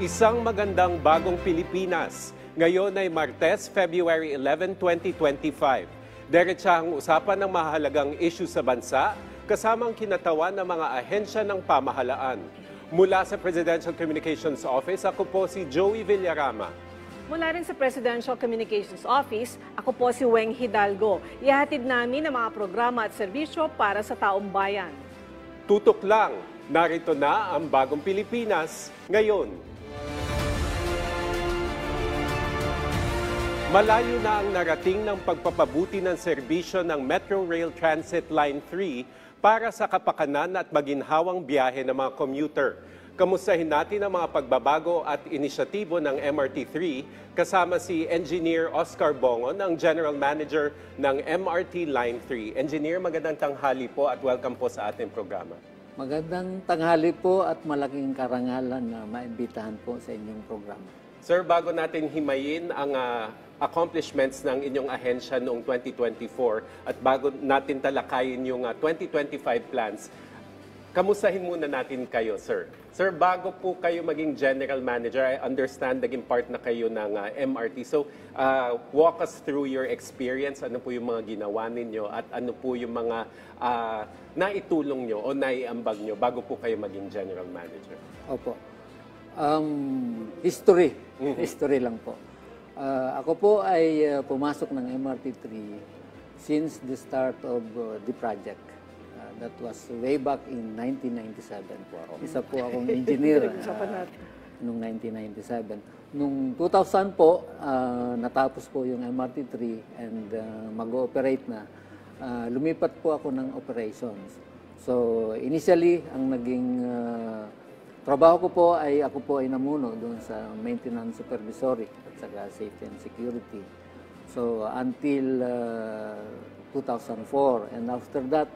Isang magandang bagong Pilipinas. Ngayon ay Martes, February 11, 2025. Diretsahang usapan ng mahalagang issue sa bansa, kasamang kinatawan ng mga ahensya ng pamahalaan. Mula sa Presidential Communications Office, ako po si Joey Villarama. Mula rin sa Presidential Communications Office, ako po si Weng Hidalgo. Ihahatid namin ang mga programa at serbisyo para sa taong bayan. Tutok lang, narito na ang bagong Pilipinas ngayon. Malayo na ang narating ng pagpapabuti ng serbisyo ng Metro Rail Transit Line 3 para sa kapakanan at maginhawang biyahe ng mga commuter. Kamustahin natin ang mga pagbabago at inisyatibo ng MRT3 kasama si Engineer Oscar Bongon, ang General Manager ng MRT Line 3. Engineer, magandang tanghali po at welcome po sa ating programa. Magandang tanghali po at malaking karangalan na maimbitahan po sa inyong programa. Sir, bago natin himayin ang accomplishments ng inyong ahensya noong 2024 at bago natin talakayin yung 2025 plans, kamustahin muna natin kayo, sir. Sir, bago po kayo maging general manager, I understand naging part na kayo ng MRT. So, walk us through your experience. Ano po yung mga ginawa ninyo at ano po yung mga naitulong nyo o naiambag nyo bago po kayo maging general manager? Opo. History lang po. Ako po ay pumasok ng MRT3 since the start of the project. That was way back in 1997 po ako. Isa po akong engineer noong 1997. Noong 2000 po, natapos po yung MRT3 and mag-ooperate na. Lumipat po ako ng operations. So initially, ang naging trabaho ko po ay ako po ay namuno doon sa maintenance supervisory at saka safety and security. So until 2004, and after that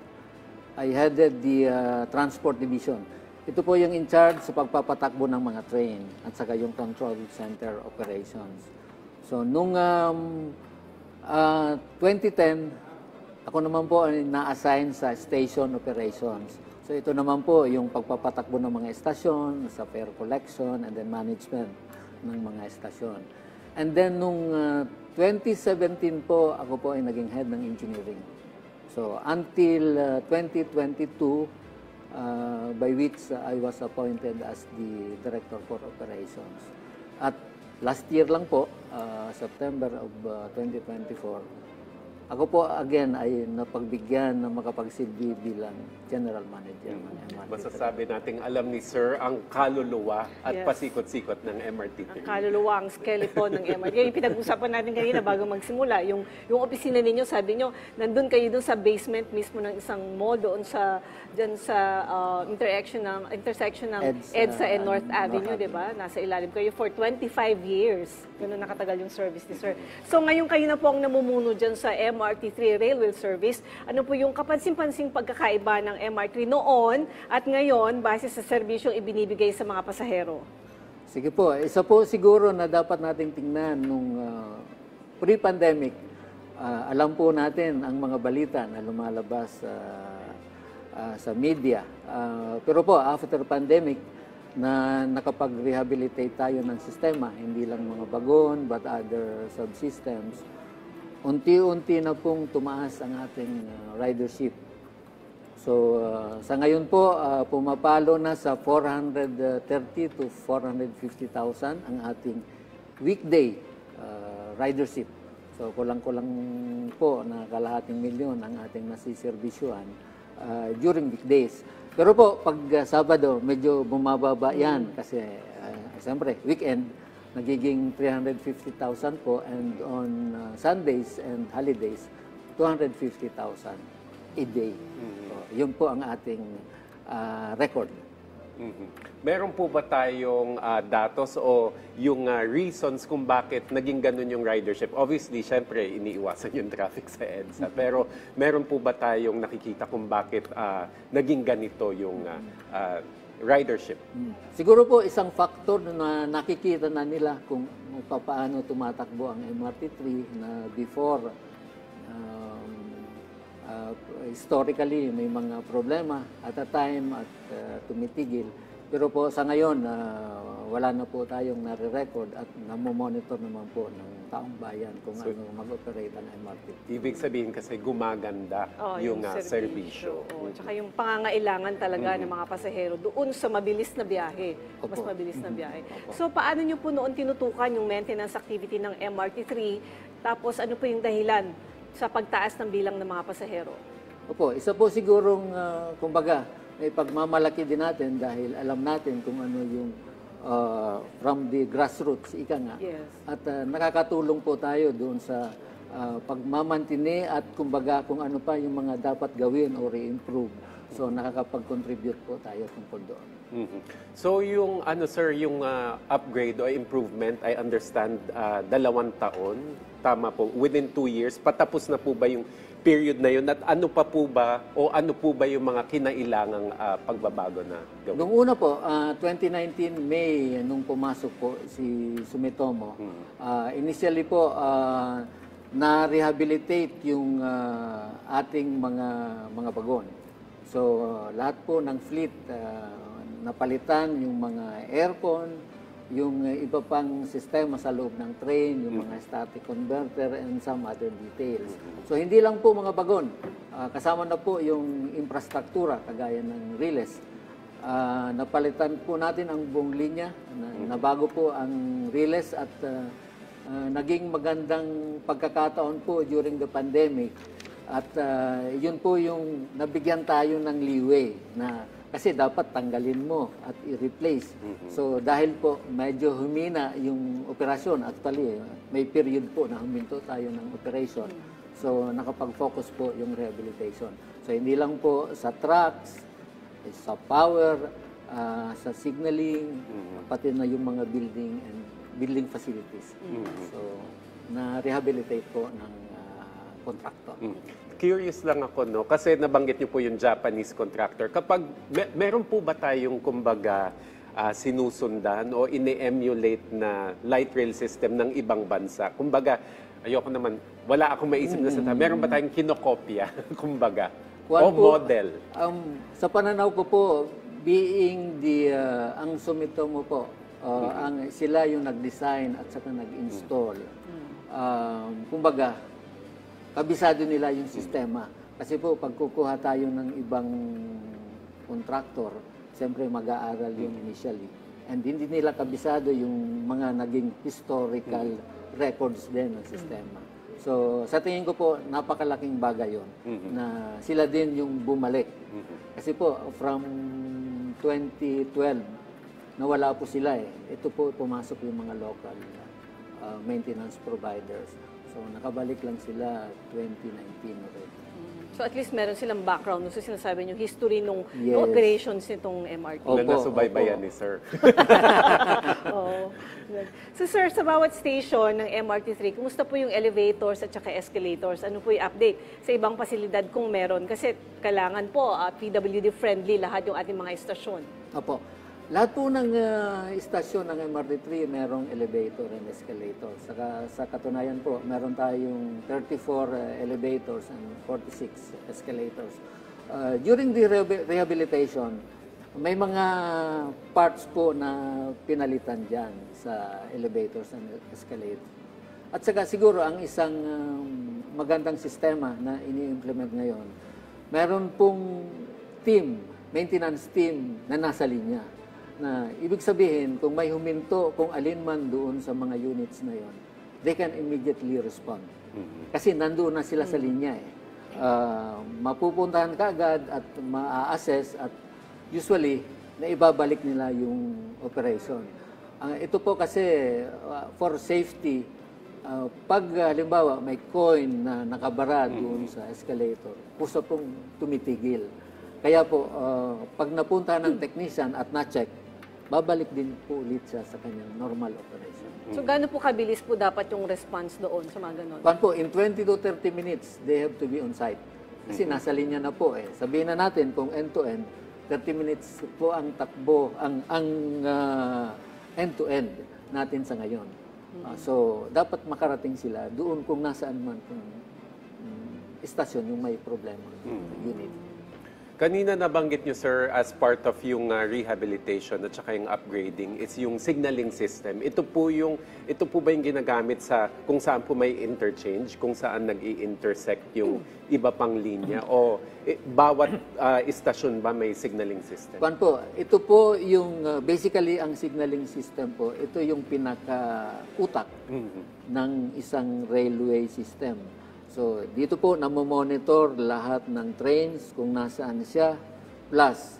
I headed the transport division. Ito po yung in charge sa pagpapatakbo ng mga train at saka yung control center operations. So nung 2010, ako naman po ay na-assign sa station operations. So ito naman po yung pagpapatakbo ng mga estasyon, sa fare collection and then management ng mga estasyon. And then nung 2017 po, ako po ay naging head ng engineering. So until 2022, by which I was appointed as the director for operations. At last year lang po, September of 2024, ako po again ay napagbigyan na makapagsilbi bilang general manager ng MRT. Masasabi nating alam ni Sir ang kaluluwa at pasikot-sikot ng MRT3. Ang kaluluwa, ang skeleton ng MRT. Yung pinag-usapan natin kanina bago magsimula, yung opisina ninyo, sabi nyo, nandun kayo dun sa basement mismo ng isang mall doon sa intersection ng EDSA and North Avenue, di ba? Nasa ilalim kayo for 25 years. Ganun nakatagal yung service ni Sir. So ngayon kayo na po ang namumuno dyan sa MRT3 Railway Service. Ano po yung kapansin-pansing pagkakaiba ng MRT noon at ngayon base sa serbisyong ibinibigay sa mga pasahero? Sige po. Isa po siguro na dapat nating tingnan nung pre-pandemic. Alam po natin ang mga balita na lumalabas sa media. Pero po, after pandemic, na nakapag-rehabilitate tayo ng sistema, hindi lang mga bagon but other subsystems, unti-unti na pong tumaas ang ating ridership. So sa ngayon po, pumapalo na sa 430 to 450,000 ang ating weekday ridership. So kulang-kulang po na kalahating milyon ang ating nasiserbisyuhan during weekdays. Pero po, pag Sabado, medyo bumababa yan kasi siyempre, weekend, nagiging 350,000 po and on Sundays and holidays, 250,000 a day. So, yun po ang ating record. Meron po ba tayong datos o yung reasons kung bakit naging ganun yung ridership? Obviously, syempre, iniiwasan yung traffic sa EDSA. Pero meron po ba tayong nakikita kung bakit naging ganito yung ridership? Siguro po isang factor na nakikita na nila kung paano tumatakbo ang MRT3 na before historically may mga problema at a time at tumitigil. Pero po sa ngayon wala na po tayong nare-record at namomonitor naman po ng taong bayan kung ano mag-operate ang MRT. Ibig sabihin kasi gumaganda yung serbisyo. Tsaka yung pangangailangan talaga ng mga pasahero doon sa mabilis na biyahe. Mas mabilis na biyahe. So paano nyo po noon tinutukan yung maintenance activity ng MRT3? Tapos ano po yung dahilan sa pagtaas ng bilang ng mga pasahero? Opo, isa po sigurong, kumbaga, may pagmamalaki din natin dahil alam natin kung ano yung from the grassroots, ika nga. Yes. At nakakatulong po tayo doon sa pagmamantini at kumbaga kung ano pa yung mga dapat gawin o re-improve. So nakakapag-contribute po tayo tungkol doon. So yung sir, yung upgrade o improvement, I understand 2 taon, tama po, within 2 years, patapos na po ba yung period na yun at ano pa po ba o ano po ba yung mga kinailangang pagbabago na gawin? Noong una po, 2019 May, nung pumasok po si Sumitomo, initially po na-rehabilitate yung ating mga bagon. So lahat po ng fleet napalitan yung mga aircon, yung iba pang sistema sa loob ng train, yung mga static converter and some other details. So hindi lang po mga bagon, kasama na po yung infrastruktura kagaya ng relays. Napalitan po natin ang buong linya, nabago po ang relays at naging magandang pagkakataon po during the pandemic. At yun po yung nabigyan tayo ng leeway na kasi dapat tanggalin mo at i-replace. So dahil po medyo humina yung operasyon, actually may period po na huminto tayo ng operation. So nakapag-focus po yung rehabilitation. So hindi lang po sa tracks, sa power, sa signaling, pati na yung mga building facilities. So na-rehabilitate po ng contractor. Curious lang ako, no? Kasi nabanggit niyo po yung Japanese contractor. Kapag meron po ba tayong kumbaga sinusundan o ini-emulate na light rail system ng ibang bansa? Kumbaga, ayoko naman, wala akong maisip na salita. Meron ba tayong kinokopya, kumbaga? O model? Sa pananaw ko po, being ang Sumitomo po, sila yung nag-design at saka nag-install. Kumbaga, kabisado nila yung sistema. Kasi po, pag kukuha tayo ng ibang contractor, siyempre mag-aaral yung initially. And hindi nila kabisado yung mga naging historical records din ng sistema. So, sa tingin ko po, napakalaking bagay yun na sila din yung bumalik. Kasi po, from 2012, nawala po sila eh. Ito po, pumasok yung mga local maintenance providers. So, nakabalik lang sila 2019 already. So, at least meron silang background. So, sinasabi nyo, history nung operations nitong MRT. Na nasubaybayan ni sir. Oo. So, sir, sa bawat station ng MRT3, kumusta po yung elevators at saka escalators? Ano po yung update sa ibang pasilidad kung meron? Kasi kailangan po PWD-friendly lahat yung ating mga estasyon. Opo. Lahat po ng istasyon ng MRT3 merong elevator and escalator. Sa katunayan po, meron tayong 34 elevators and 46 escalators. During the rehabilitation, may mga parts po na pinalitan dyan sa elevators and escalators. At saka siguro ang isang magandang sistema na ini-implement ngayon, meron pong maintenance team na nasa linya. Na ibig sabihin, kung may huminto, kung alin man doon sa mga units na yon, they can immediately respond. Kasi nandoon na sila sa linya eh. Mapupuntahan ka agad at ma-assess at usually, naibabalik nila yung operation. Ito po kasi for safety, pag halimbawa may coin na nakabara doon sa escalator, kusa pong tumitigil. Kaya po, pag napunta ng technician at na-check, babalik din po ulit siya sa kanyang normal operation. So, gaano po kabilis po dapat yung response doon sa mga ganon? Po, in 20 to 30 minutes, they have to be on site. Kasi nasa linya na po eh. Sabihin na natin kung end-to-end, 30 minutes po ang takbo, ang end-to-end natin sa ngayon. So, dapat makarating sila doon kung nasaan man kung istasyon yung may problema, unit. Kanina nabanggit nyo, sir, as part of yung rehabilitation at saka yung upgrading is yung signaling system. Ito po ba yung ginagamit sa kung saan po may interchange, kung saan nag-i-intersect yung iba pang linya o bawat istasyon ba may signaling system? Kwan po, ito po yung basically ang signaling system po, ito yung pinaka-utak ng isang railway system. So, dito po namomonitor lahat ng trains kung nasaan siya, plus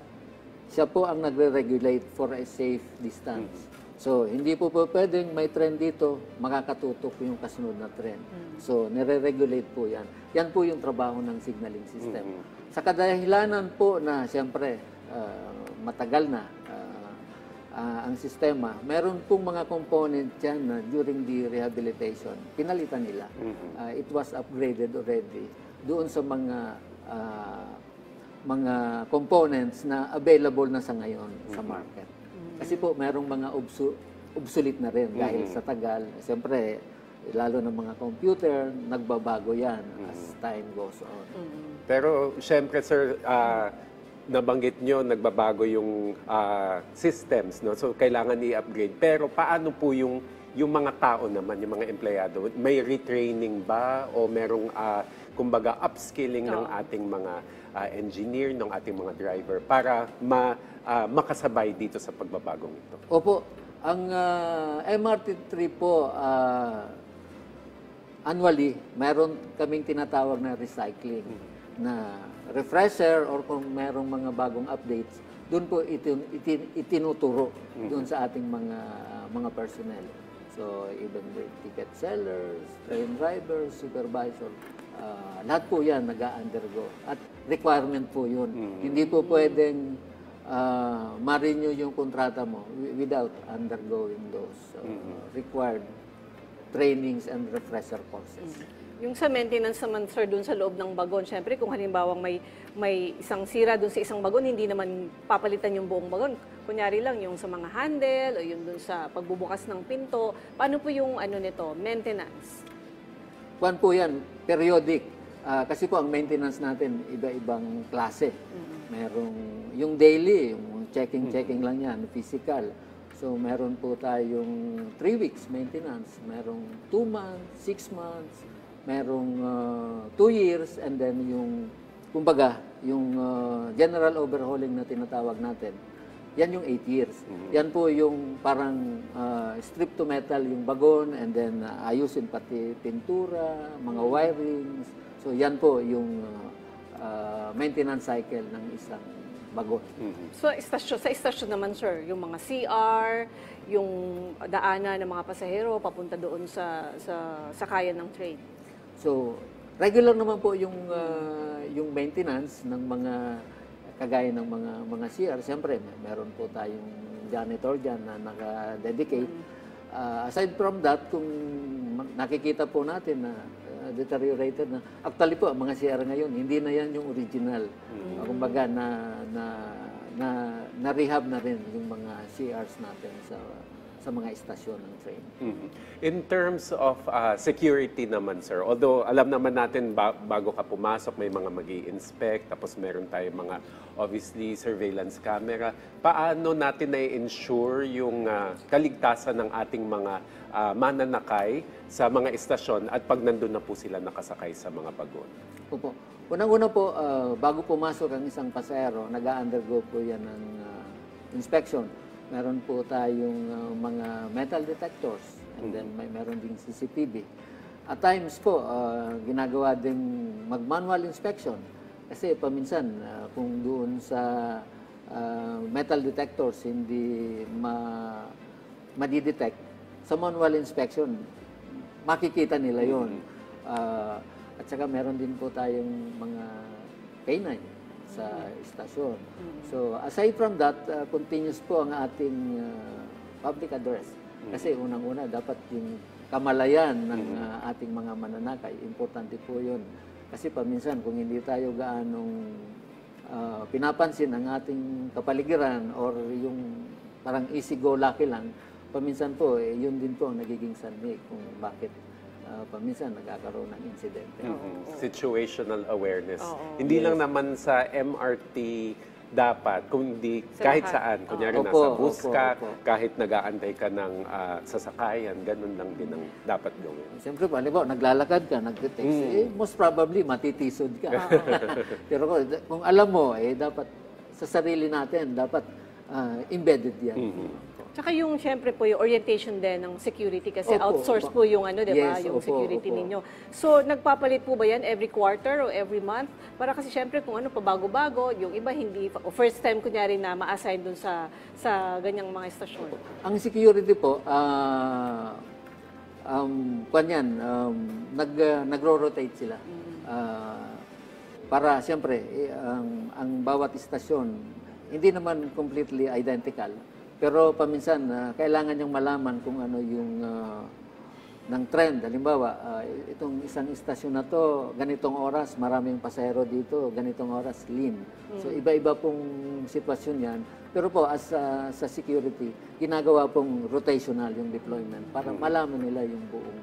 siya po ang nagre-regulate for a safe distance. So, hindi po pwedeng may train dito, makakatutok yung kasunod na train. So, nire-regulate po yan. Yan po yung trabaho ng signaling system. Sa kadahilanan po na, siyempre, matagal na ang sistema, meron pong mga component dyan na during the rehabilitation, pinalitan nila. It was upgraded already doon sa mga components na available na sa ngayon sa market. Kasi po, merong mga obsolete na rin dahil sa tagal. Siyempre, lalo ng mga computer, nagbabago yan as time goes on. Pero, syempre, sir, nabanggit nyo, nagbabago yung systems, no? So, kailangan i-upgrade. Pero, paano po yung mga tao naman, yung mga empleyado? May retraining ba? O merong, kumbaga, upskilling ng ating mga engineer, ng ating mga driver para makasabay dito sa pagbabagong ito? Opo. Ang MRT3 po, annually, meron kaming tinatawag na recycling na refresher or kung merong mga bagong updates, doon po itinuturo doon sa ating mga personnel. So, even the ticket sellers, train drivers, supervisor, lahat po yan nag-undergo. At requirement po yun. Hindi po pwedeng ma-renew yung kontrata mo without undergoing those required trainings and refresher courses. Yung sa maintenance naman, sir, dun sa loob ng bagon, syempre kung halimbawa may isang sira dun sa isang bagon, hindi naman papalitan yung buong bagon. Kunyari lang yung sa mga handle o yung dun sa pagbubukas ng pinto. Paano po yung nito, maintenance? Kwan po yan, periodic. Kasi po ang maintenance natin, iba-ibang klase. Merong yung daily, yung checking lang yan, physical. So meron po tayong 3 weeks maintenance, merong 2 months, 6 months, merong 2 years, and then yung, kumbaga, yung general overhauling na tinatawag natin, yan yung 8 years. Yan po yung parang strip to metal yung bagon, and then ayusin pati pintura, mga wirings. So yan po yung maintenance cycle ng isang bagon. So sa istasyon naman, sir, yung mga CR, yung daanan ng mga pasahero papunta doon sa sakayan ng train. So, regular naman po yung maintenance ng mga kagaya ng mga CR. Siyempre, meron po tayong janitor dyan na naka-dedicate. Aside from that, kung nakikita po natin na deteriorated na, actually po, ang mga CR ngayon, hindi na yan yung original. Kumbaga, na-rehab na rin yung mga CRs natin sa mga istasyon ng train. In terms of security naman, sir, although alam naman natin bago ka pumasok, may mga mag-i-inspect, tapos meron tayong mga, obviously, surveillance camera. Paano natin na-ensure yung kaligtasan ng ating mga mananakay sa mga istasyon at pag nandun na po sila nakasakay sa mga bagon? Opo. Unang-una po, bago pumasok ang isang pasahero, nag-undergo po yan ng inspection. Meron po tayong mga metal detectors, and then meron ding CCTV. At times po, ginagawa ding mag-manual inspection. Kasi paminsan, kung doon sa metal detectors hindi madidetect, sa manual inspection, makikita nila yon. At saka meron din po tayong mga K9 sa istasyon. So, aside from that, continuous po ang ating public address. Kasi unang-una, dapat yung kamalayan ng ating mga mananakay, importante po yun. Kasi paminsan, kung hindi tayo gaanong pinapansin ang ating kapaligiran or yung parang easy-go-lucky lang, paminsan po, yun din po ang nagiging sanhi kung bakit paminsan nagkakaroon ng insidente. Situational awareness. Oo. Hindi lang naman sa MRT dapat, kundi kahit lahat. saan. Kunyari Opo, nasa bus opo, ka, opo. kahit nag-aantay ka ng sasakayan, ganun lang din ang dapat gawin. Siyempre, halimbawa, naglalakad ka, nag-text, most probably matitisod ka. Pero kung alam mo, dapat sa sarili natin, dapat embedded yan. Tsaka yung, syempre po, yung orientation din ng security kasi Opo, outsource opo. po yung ano, di ba? Yes, Yung opo, security opo. ninyo. So, nagpapalit po ba yan every quarter o every month? Para kasi syempre kung ano, pabago-bago, yung iba hindi, o first time kunyari na ma-assign dun sa ganyang mga estasyon. Ang security po, nagro-rotate sila. Para siyempre, ang bawat istasyon, hindi naman completely identical. Pero paminsan, kailangan niyang malaman kung ano yung ng trend. Halimbawa, itong isang istasyon na to, ganitong oras, maraming pasahero dito, ganitong oras, lean. So, iba-iba pong sitwasyon yan. Pero po, sa security, ginagawa pong rotational yung deployment para malaman nila yung buong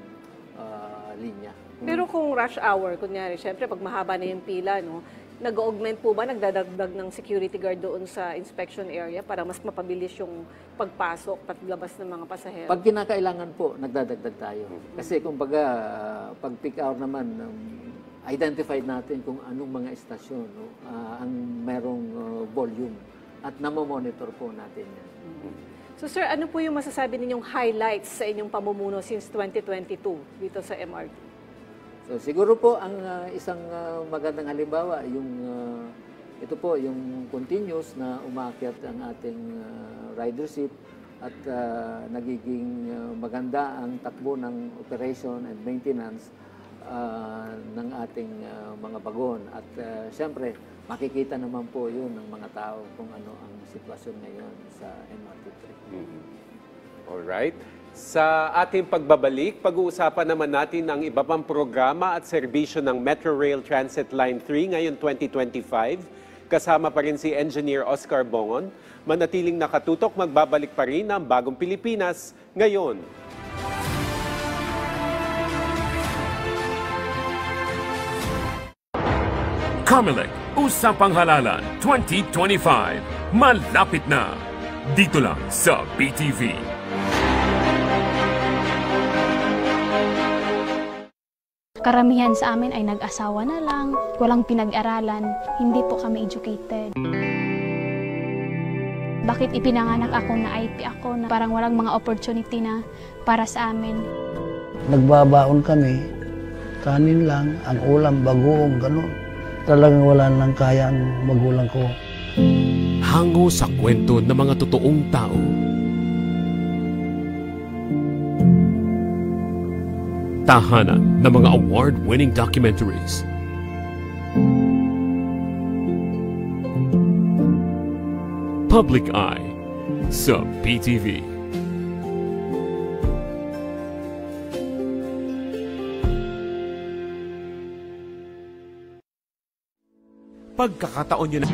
linya. Pero kung rush hour, kunyari, syempre pag mahaba na yung pila, no, nag-augment po ba, nagdadagdag ng security guard doon sa inspection area para mas mapabilis yung pagpasok, paglabas ng mga pasahero? Pag kinakailangan po, nagdadagdag tayo. Kasi kumbaga, pag peak hour naman, identified natin kung anong mga estasyon ang merong volume at namomonitor po natin yan. So sir, ano po yung masasabi ninyong highlights sa inyong pamumuno since 2022 dito sa MRT? So siguro po ang isang magandang halimbawa yung ito po yung continuous na umaakyat ang ating ridership at nagiging maganda ang takbo ng operation and maintenance ng ating mga bagon at siyempre makikita naman po yun ng mga tao kung ano ang sitwasyon ngayon sa MRT3. Alright. Sa ating pagbabalik, pag-uusapan naman natin ang iba pang programa at serbisyo ng Metro Rail Transit Line 3 ngayon 2025. Kasama pa rin si Engineer Oscar Bongon. Manatiling nakatutok, magbabalik pa rin ang Bagong Pilipinas ngayon. Comelec, Usapang Halalan 2025. Malapit na. Dito lang sa BTV. Karamihan sa amin ay nag-asawa na lang, walang pinag-aralan, hindi po kami educated. Bakit ipinanganak ako na IP ako na parang walang mga opportunity na para sa amin? Nagbabaon kami, kanin lang, ang ulam, bagoong, gano'n. Talagang wala nang kaya ang magulang ko. Hango sa kwento ng mga totoong tao. Tahanan ng mga award-winning documentaries. Public Eye sa PTV. Pagkakataon nyo na...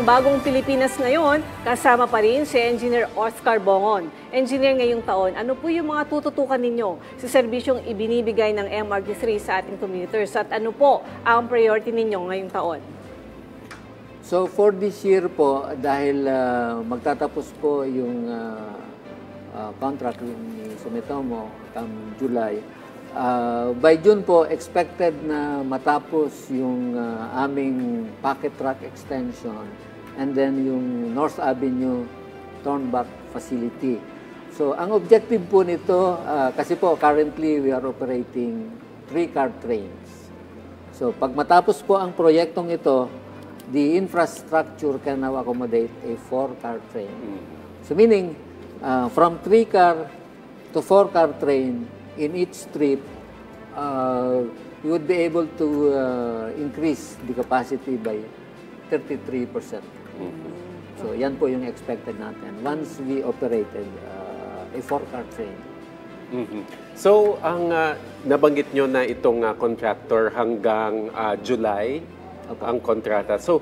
Bagong Pilipinas ngayon, kasama pa rin si Engineer Oscar Bongon. Engineer, ngayong taon, ano po yung mga tututukan ninyo sa serbisyong ibinibigay ng MRT3 sa ating commuters at ano po ang priority ninyo ngayong taon? So for this year po, dahil magtatapos po yung contract ni Sumitomo come July, by June po, expected na matapos yung aming pocket track extension and then yung North Avenue Turnback facility. So, ang objective po nito, kasi po currently we are operating 3-car trains. So, pag matapos po ang proyektong ito, the infrastructure can now accommodate a 4-car train. So, meaning, from 3-car to 4-car train, in each trip, we would be able to increase the capacity by 33%. So, yan po yung expected natin once we operated a 4-car train. So, ang nabanggit nyo na itong contractor hanggang July, ang kontrata. So,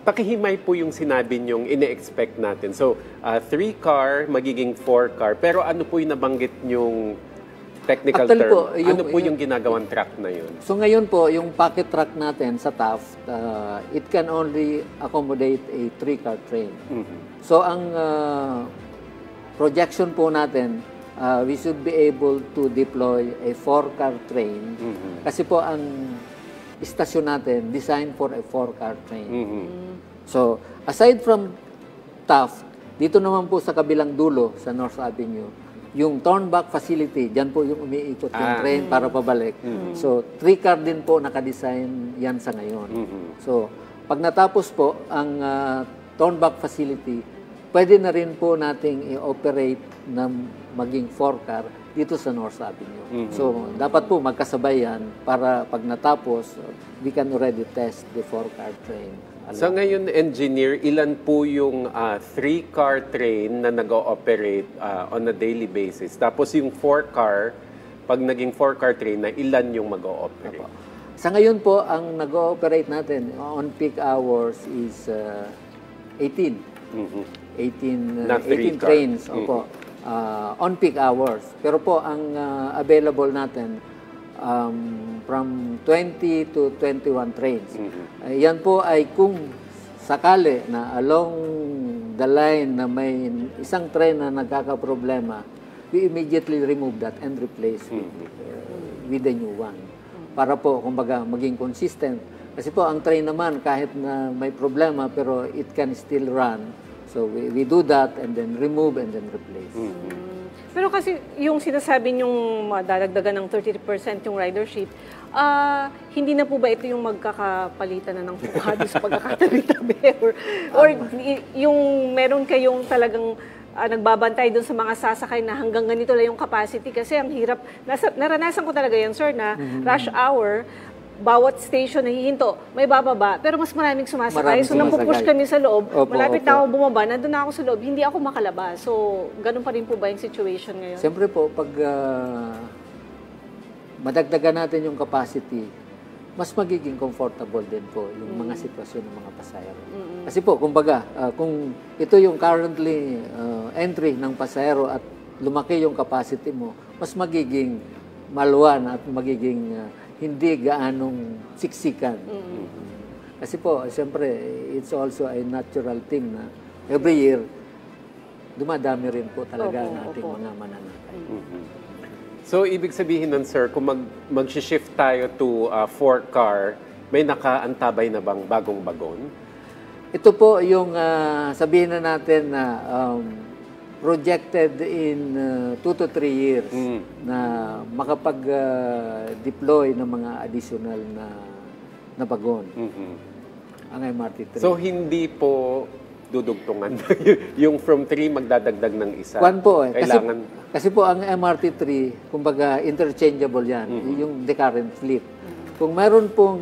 pakihimay po yung sinabi nyong ine-expect natin. So, 3-car, magiging 4-car. Pero ano po yung nabanggit nyong technical Actually term? po, Ano po yung ginagawang track na yun? So ngayon po, yung pocket track natin sa Taft, it can only accommodate a 3-car train. So ang projection po natin, we should be able to deploy a 4-car train. Kasi po ang istasyon natin, designed for a 4-car train. So aside from Taft, dito naman po sa kabilang dulo, sa North Avenue, yung Turnback facility, dyan po yung umiikot yung train para pabalik. So, 3-car din po nakadesign yan sa ngayon. So, pag natapos po ang Turnback facility, pwede na rin po nating i-operate na maging 4-car dito sa North Avenue. So, dapat po magkasabay yan para pag natapos, we can already test the 4-car train. Sa ngayon, engineer, ilan po yung 3-car train na nag-ooperate on a daily basis? Tapos yung 4-car, pag naging 4-car train na, ilan yung mag-ooperate? Sa ngayon po, ang nag-ooperate natin on peak hours is 18. 18 trains on peak hours. Pero po, ang available natin, from 20 to 21 trains. Yan po ay kung sakali na along the line na may isang train na nagkakaproblema, we immediately remove that and replace with the new one. Para po, kumbaga, maging consistent. Kasi po, ang train naman, kahit na may problema, pero it can still run. So, we do that and then remove and then replace. Pero kasi yung sinasabi niyong madadagdagan ng 30% yung ridership, hindi na po ba ito yung magkakapalitan na ng pukado sa pagkakatabi-tabi? Or yung meron kayong talagang nagbabantay doon sa mga sasakay na hanggang ganito lang yung capacity? Kasi ang hirap, naranasan ko talaga yan, sir, na rush hour, bawat station na hihinto, may bababa, pero mas maraming sumasakay. So, nang pupush kami sa loob, malapit na ako bumaba, nandun na ako sa loob, hindi ako makalabas. So, ganun pa rin po ba yung situation ngayon? Siyempre po, pag madagdagan natin yung capacity, mas magiging comfortable din po yung mga sitwasyon ng mga pasahero. Kasi po, kumbaga, kung ito yung currently entry ng pasahero at lumaki yung capacity mo, mas magiging maluwan at magiging hindi gaanong siksikan. Kasi po, siyempre, it's also a natural thing na every year, dumadami rin po talaga ang ating mga mananakay. So, ibig sabihin nun, sir, kung mag-shift tayo to 4-car, may nakaantabay na bang bagong bagon? Ito po yung sabihin na natin na projected in 2 to 3 years na makapag-deploy ng mga additional na bagon ang MRT3. So, hindi po dudugtungan yung from 3 magdadagdag ng isa? Kwan po eh. Kailangan... Kasi po ang MRT3, kumbaga interchangeable yan, yung the current fleet. Kung meron pong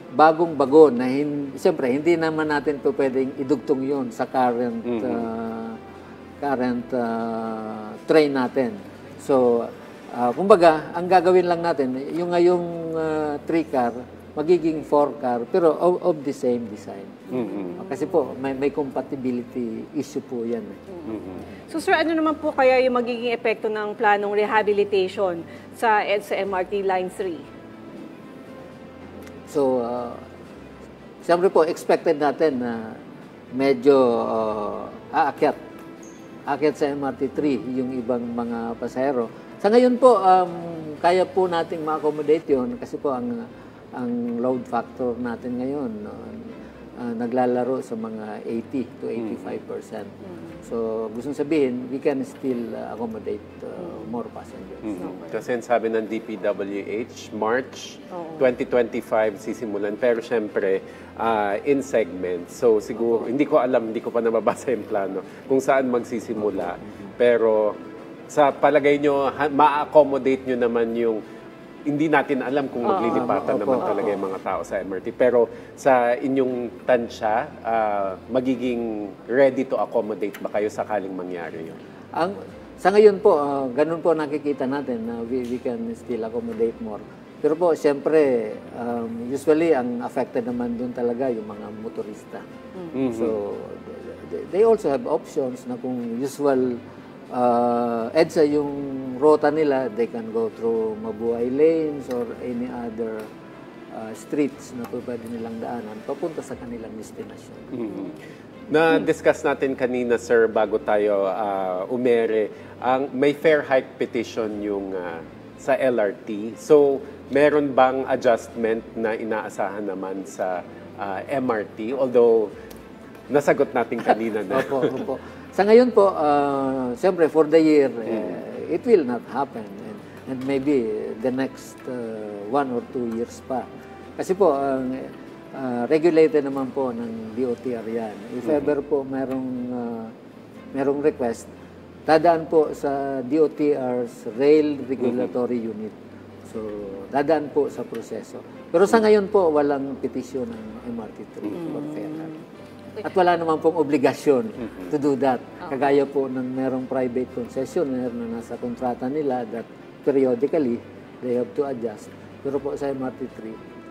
bagong bagon na siyempre hindi naman natin po pwedeng idugtong yun sa current train natin. So, kumbaga, ang gagawin lang natin, yung ngayong 3-car, magiging 4-car pero of the same design. Kasi po may compatibility issue po yan. So sir, ano naman po kaya yung magiging epekto ng planong rehabilitation sa EDSA MRT Line 3? So, siyempre po, expected natin na medyo aakyat sa MRT3 yung ibang mga pasahero. Sa ngayon po, kaya po nating ma-accommodate yun kasi po ang load factor natin ngayon naglalaro sa mga 80 to 85%. So, gustong sabihin, we can still accommodate more passengers. Kasi sabi ng DPWH, March 2025 sisimulan. Pero syempre, in segments. So siguro, hindi ko alam, hindi ko pa nababasa yung plano kung saan magsisimula. Pero sa palagay nyo, ma-accommodate nyo naman yung hindi natin alam kung maglilipatan naman talaga yung mga tao sa MRT. Pero sa inyong tansya, magiging ready to accommodate ba kayo sakaling mangyari yun? Sa ngayon po, ganun po nakikita natin na we can still accommodate more. Pero po, siyempre, usually, ang affected naman doon talaga yung mga motorista. So, they also have options na kung usual EDSA yung rota nila, they can go through Mabuhay Lanes or any other streets na pwede nilang daanan papunta sa kanilang destination. Na-discuss natin kanina, sir, bago tayo umere, may fare hike petition yung sa LRT. So, meron bang adjustment na inaasahan naman sa MRT? Although, nasagot natin kanina na. Opo. Sa ngayon po, siyempre for the year, it will not happen. And maybe the next 1 or 2 years pa. Kasi po, regulated naman po ng DOTR yan. If ever po merong request, dadaan po sa DOTR's Rail Regulatory Unit. So, dadaan po sa proseso. Pero sa ngayon po, walang petisyon ng MRT3 for fair. At wala naman pong obligasyon to do that. Kagaya po ng merong private concessionaire na nasa kontrata nila that periodically they have to adjust. Pero po sa MRT3,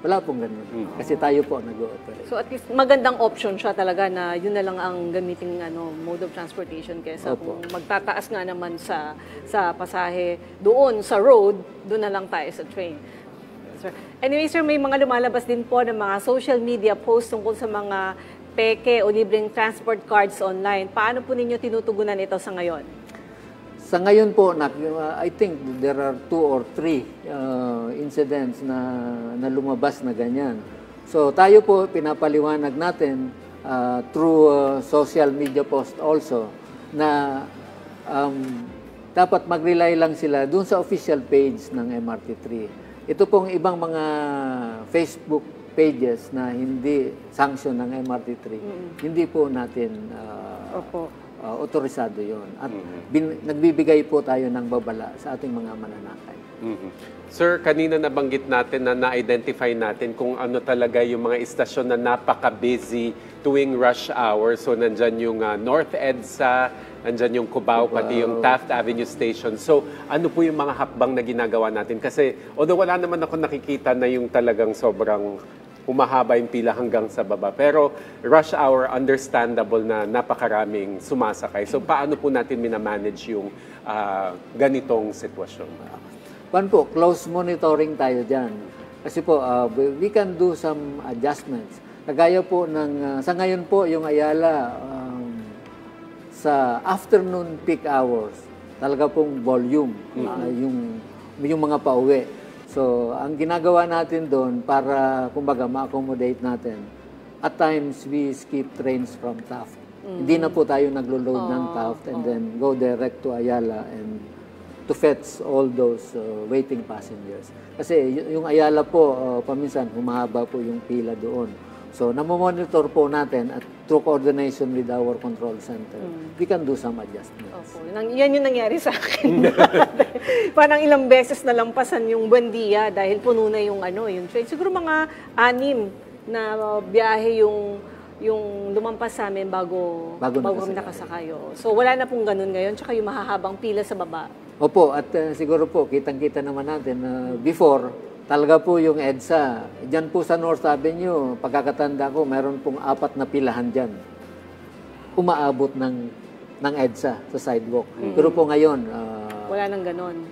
wala pong ganun. Kasi tayo po nag-ooperate. So at least magandang option siya talaga na yun na lang ang gamiting mode of transportation kaysa kung magtataas nga naman sa pasahe doon sa road, doon na lang tayo sa train. Sir. Anyway, sir, may mga lumalabas din po ng mga social media posts tungkol sa mga peke o libreng transport cards online. Paano po ninyo tinutugunan ito sa ngayon? Sa ngayon po, I think there are 2 or 3 incidents na lumabas na ganyan. So tayo po pinapaliwanag natin through social media post also na dapat mag-rely lang sila dun sa official page ng MRT3. Ito pong ibang mga Facebook pages na hindi sanction ng MRT3, hindi po natin otorisado yon. At nagbibigay po tayo ng babala sa ating mga mananakay. Sir, kanina nabanggit natin na na-identify natin kung ano talaga yung mga istasyon na napaka-busy tuwing rush hour. So, nandyan yung North EDSA, nandyan yung Cubao, pati yung Taft Avenue Station. So, ano po yung mga hakbang na ginagawa natin? Kasi, although wala naman ako nakikita na yung talagang sobrang humahaba yung pila hanggang sa baba. Pero rush hour, understandable na napakaraming sumasakay. So paano po natin minamanage yung ganitong sitwasyon? Po, close monitoring tayo dyan. Kasi po, we can do some adjustments. Kagaya po ng, sa ngayon po, yung Ayala, sa afternoon peak hours, talaga pong volume, yung mga pauwi. So, ang ginagawa natin doon para, kumbaga, ma-accommodate natin, at times, we skip trains from Taft. Hindi na po tayo naglo-load ng Taft and then go direct to Ayala and to fetch all those waiting passengers. Kasi yung Ayala po, paminsan, humahaba po yung pila doon. So, namomonitor po natin at through coordination with our control center, we can do some adjustments. Opo. Yan yung nangyari sa akin. Parang ilang beses na lampasan yung Buendia dahil puno na yung train. Siguro mga 6 na biyahe yung lumampas sa amin bago kami nakasakay. So, wala na pong ganun ngayon. Tsaka yung mahahabang pila sa baba. Opo, at siguro po, kitang-kita naman natin na before, talaga po yung EDSA. Diyan po sa North Avenue, pagkakatanda ko, meron pong 4 na pilahan dyan. Umaabot ng EDSA sa sidewalk. Pero po ngayon, Wala nang ganon.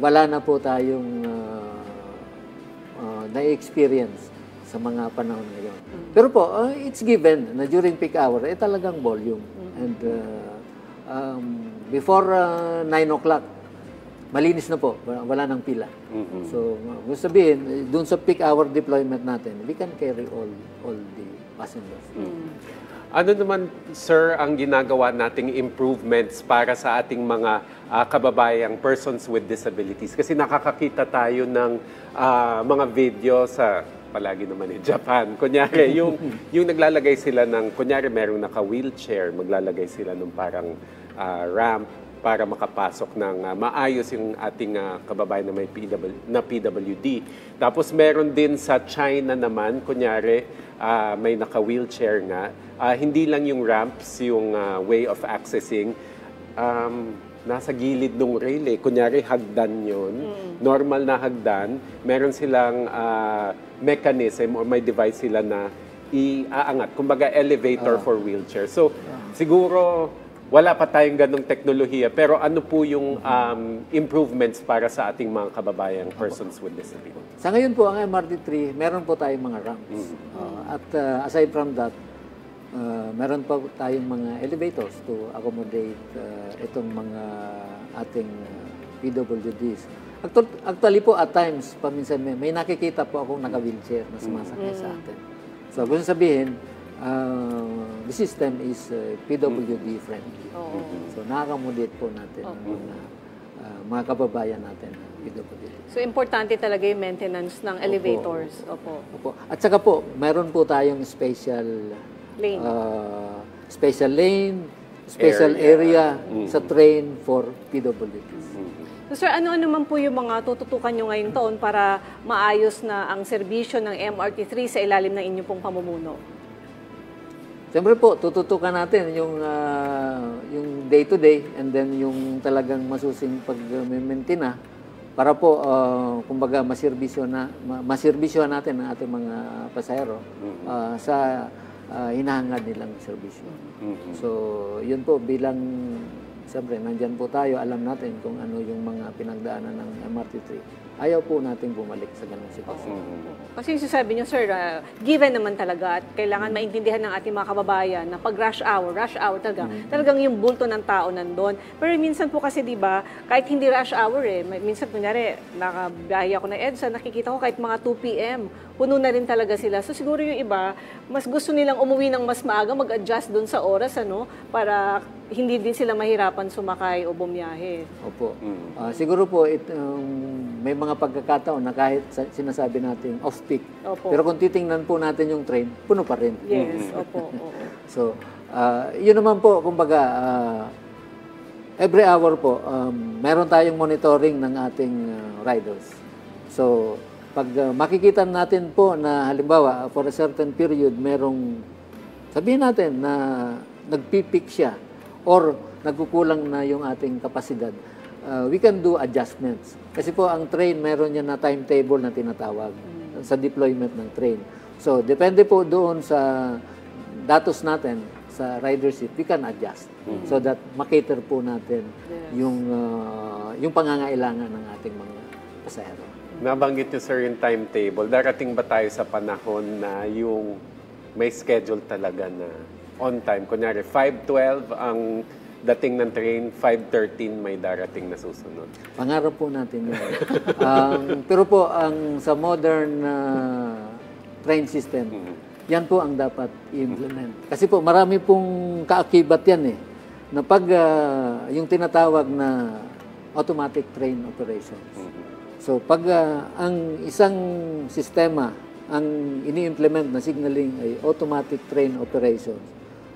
wala na po tayong na-experience sa mga panahon ngayon. Pero po, it's given na during peak hour, talagang volume. And before 9 o'clock, malinis na po, wala nang pila. So, gusto sabihin, dun sa peak hour deployment natin, we can carry all the passengers. Ano naman, sir, ang ginagawa nating improvements para sa ating mga kababayang persons with disabilities? Kasi nakakakita tayo ng mga video sa, palagi naman Japan. Kunyari, yung naglalagay sila ng, kunyari merong naka-wheelchair, maglalagay sila ng parang ramp para makapasok ng maayos yung ating kababayan na may PWD. Tapos meron din sa China naman, kunyari, may naka-wheelchair nga. Hindi lang yung ramps, yung way of accessing, nasa gilid ng rail eh. Kunyari, hagdan yun. Normal na hagdan. Meron silang mechanism or may device sila na iaangat. Kumbaga, elevator for wheelchair. So, siguro, wala pa tayong ganong teknolohiya. Pero ano po yung improvements para sa ating mga kababayang persons with disability? Sa ngayon po, ang MRT3, meron po tayong mga ramps. At aside from that, meron pa tayong mga elevators to accommodate itong mga ating PWDs. Actually po, at times, paminsan may nakikita po akong naka-wheelchair na sumasakay sa atin. So, gusto sabihin, the system is PWD friendly. So, nakaka-accommodate po natin ang mga kababayan natin na PWD. So, importante talaga yung maintenance ng elevators. Opo. At saka po, meron po tayong special Lane. Special lane, special area sa train for PWDs. So, sir, ano naman po yung mga tututukan nyo ngayong taon para maayos na ang serbisyo ng MRT3 sa ilalim ng inyong pong pamumuno? Siyempre po, tututukan natin yung day-to-day and then yung talagang masusing pag-maintain para po, kumbaga, maserbisyo natin ang ating mga pasahero sa hinahangad nilang serbisyo. So, yun po, bilang, siyempre, nandyan po tayo, alam natin kung ano yung mga pinagdaanan ng MRT3. Ayaw po natin bumalik sa ganung sitwasyon. Kasi yung sasabi niyo, sir, given naman talaga at kailangan maintindihan ng ating mga kababayan na pag rush hour talaga, talagang yung bulto ng tao nandun. Pero minsan po kasi, di ba, kahit hindi rush hour minsan, kunyari, nakabiyahe ako ng EDSA, nakikita ko kahit mga 2 p.m., puno na rin talaga sila. So siguro yung iba, mas gusto nilang umuwi ng mas maaga, mag-adjust doon sa oras, para hindi din sila mahirapan sumakay o bumiyahe. Opo. Siguro po, may mga pagkakataon na kahit sinasabi natin off-peak. Pero kung titingnan po natin yung train, puno pa rin. Yes, opo. So, yun naman po, kumbaga, every hour po, meron tayong monitoring ng ating riders. So, pag makikita natin po na halimbawa, for a certain period, merong, sabihin natin na nagpipik siya or nagkukulang na yung ating kapasidad, we can do adjustments. Kasi po ang train, meron yan na timetable na tinatawag sa deployment ng train. So, depende po doon sa datos natin, sa ridership, we can adjust so that makater po natin yung pangangailangan ng ating mga pasahero. Nabanggit niyo, sir, yung timetable. Darating ba tayo sa panahon na yung may schedule talaga na on time? Kunyari, 5:12 ang dating ng train, 5:13 may darating na susunod. Pangarap po natin yun. Pero po, sa modern train system, yan po ang dapat i-implement. Kasi po, marami pong kaakibat yan na pag yung tinatawag na automatic train operations. So, pag ang isang sistema ang ini-implement na signaling ay automatic train operations,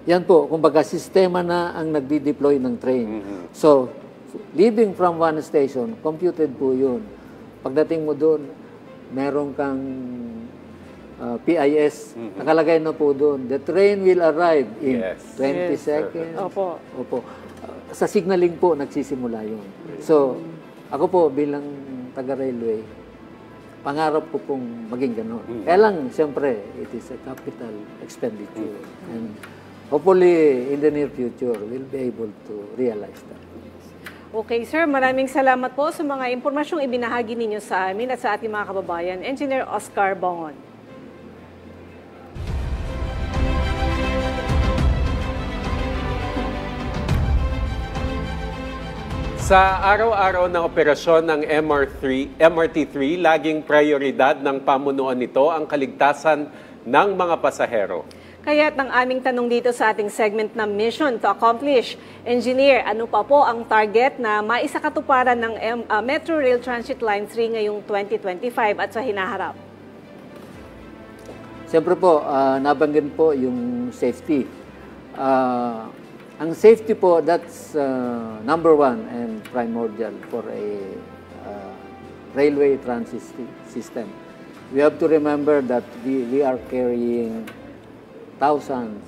yan po, kumbaga, sistema na ang nagdi-deploy ng train. So, leaving from one station, computed po yun. Pagdating mo doon, meron kang PIS, nakalagay na po doon. The train will arrive in 20 seconds. Opo. Sa signaling po, nagsisimula yun. So, ako po bilang taga-railway, pangarap ko pong maging ganun. Kaya lang, siyempre, it is a capital expenditure. And hopefully, in the near future, we'll be able to realize that. Okay, sir. Maraming salamat po sa mga impormasyong ibinahagi ninyo sa amin at sa ating mga kababayan. Engineer Oscar Bongon. Sa araw-araw ng operasyon ng MRT3, laging prioridad ng pamunuan nito ang kaligtasan ng mga pasahero. Kaya't ang aming tanong dito sa ating segment na Mission to Accomplish, Engineer, ano pa po ang target na maisakatuparan ng Metro Rail Transit Line 3 ngayong 2025 at sa hinaharap? Siyempre po, nabanggit po yung safety. Ang safety po, that's number one and primordial for a railway transit system. We have to remember that we are carrying thousands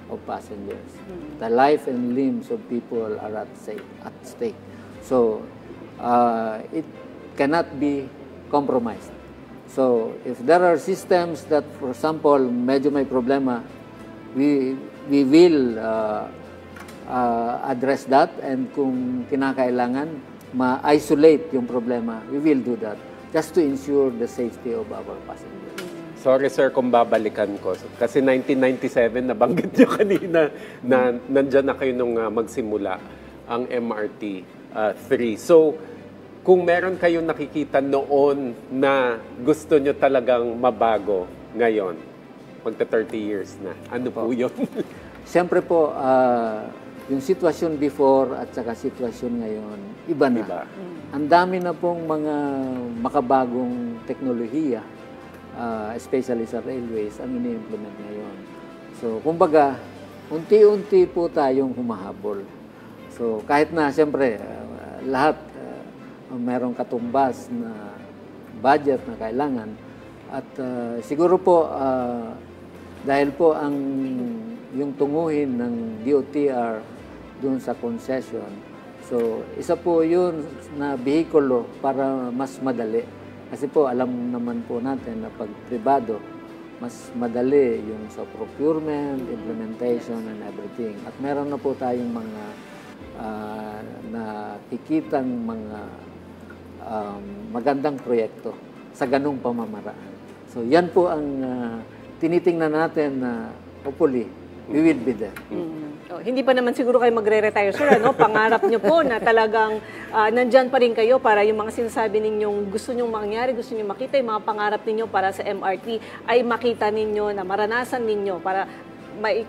of passengers. The life and limbs of people are at stake. So, it cannot be compromised. So, if there are systems that, for example, medyo may problema, we will address that, and kung kinakailangan ma-isolate yung problema, we will do that just to ensure the safety of our passengers. Sorry sir kung babalikan ko. Kasi 1997, nabanggit nyo kanina na nandyan na kayo nung magsimula ang MRT 3. So, kung meron kayong nakikita noon na gusto nyo talagang mabago ngayon, magta 30 years na, ano po yun? Siyempre po, yung sitwasyon before at saka sitwasyon ngayon, iba na. Iba. Ang dami na pong mga makabagong teknolohiya, especially sa railways, ang ini-implement ngayon. So, kumbaga, unti-unti po tayong humahabol. So, kahit na, siyempre, lahat mayroong katumbas na budget na kailangan. At siguro po, dahil po yung tunguhin ng DOTR doon sa concession, so isa po yun na behikulo para mas madali. Kasi po alam naman po natin na pag pribado, mas madali yung sa procurement, implementation, and everything. At meron na po tayong mga nakikitang mga magandang proyekto sa ganung pamamaraan. So yan po ang tinitingnan natin na hopefully we will be there. Hindi pa naman siguro kayo magre-retire, sir. Ano? Pangarap nyo po na talagang nandyan pa rin kayo para yung mga sinasabi ninyong gusto nyong mangyari, gusto nyong makita, yung mga pangarap ninyo para sa MRT ay makita ninyo, na maranasan ninyo para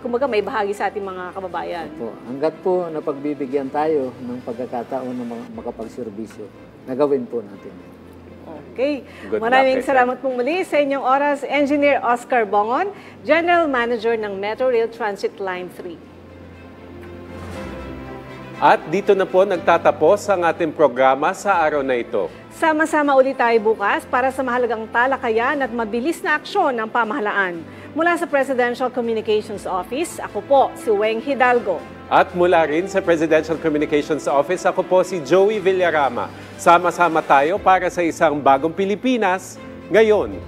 kumbaga may bahagi sa ating mga kababayan. Hanggat po napagbibigyan tayo ng pagkakataon na makapagserbisyo, nagawin po natin. Okay. Good Maraming luck, salamat pong muli sa inyong oras, Engineer Oscar Bongon, General Manager ng Metro Rail Transit Line 3. At dito na po nagtatapos ang ating programa sa araw na ito. Sama-sama ulit tayo bukas para sa mahalagang talakayan at mabilis na aksyon ng pamahalaan. Mula sa Presidential Communications Office, ako po si Weng Hidalgo. At mula rin sa Presidential Communications Office, ako po si Joey Villarama. Sama-sama tayo para sa isang bagong Pilipinas ngayon.